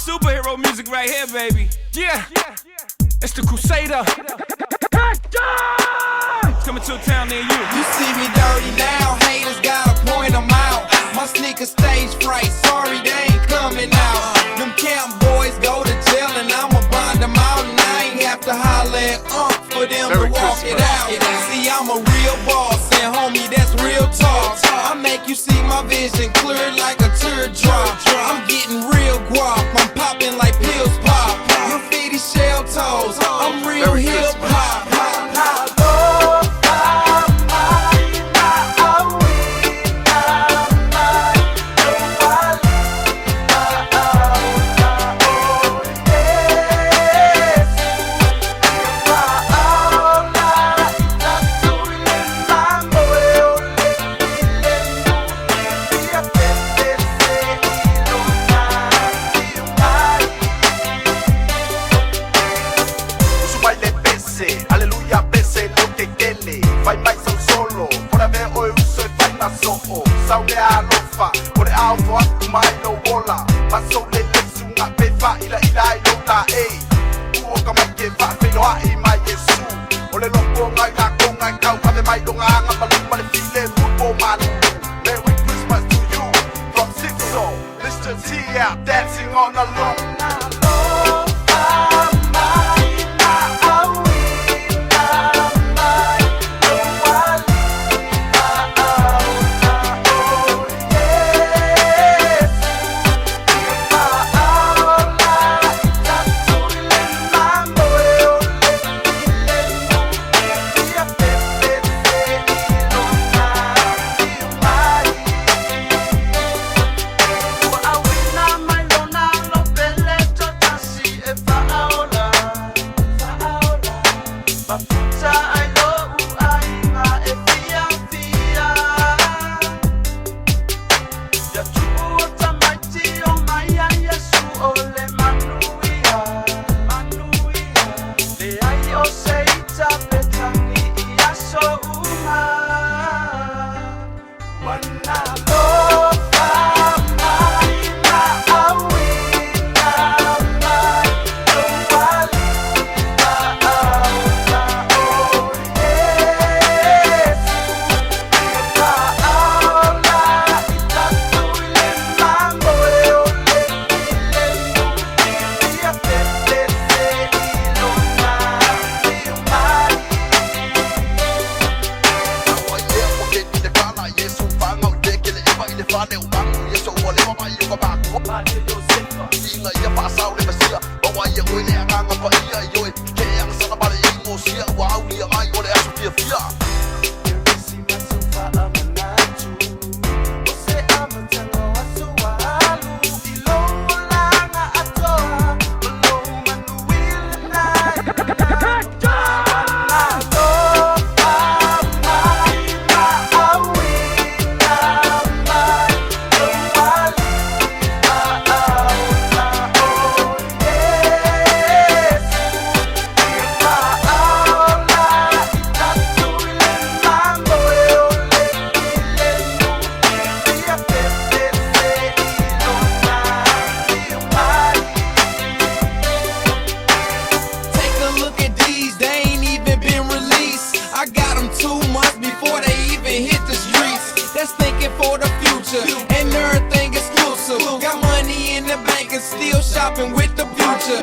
superhero music right here, baby. Yeah, it's the Crusader. Hector! Coming to a town near you. You see me dirty now, haters gotta point them out. My sneakers stage fright, sorry they ain't coming out. Them camp boys go to jail and I'ma bond them out. And I ain't have to holler at for them to walk it out. See, I'm a real boss and homie, that's real talk. I make you see my vision clear like a teardrop. I'm getting real guap, I'm popping like pills pop. Graffiti shell toes, I'm real hip hop. Alofa mai no bola, paso le lesunga pefa ila ilola uoka mai ke fa fenoa I mai Iesu. Ole loko ngai ka kongai kau ka me mai donga nga maluma le file football man. Merry Christmas to you from Zipso, Mr. T out dancing on the lawn. Still shopping with the future.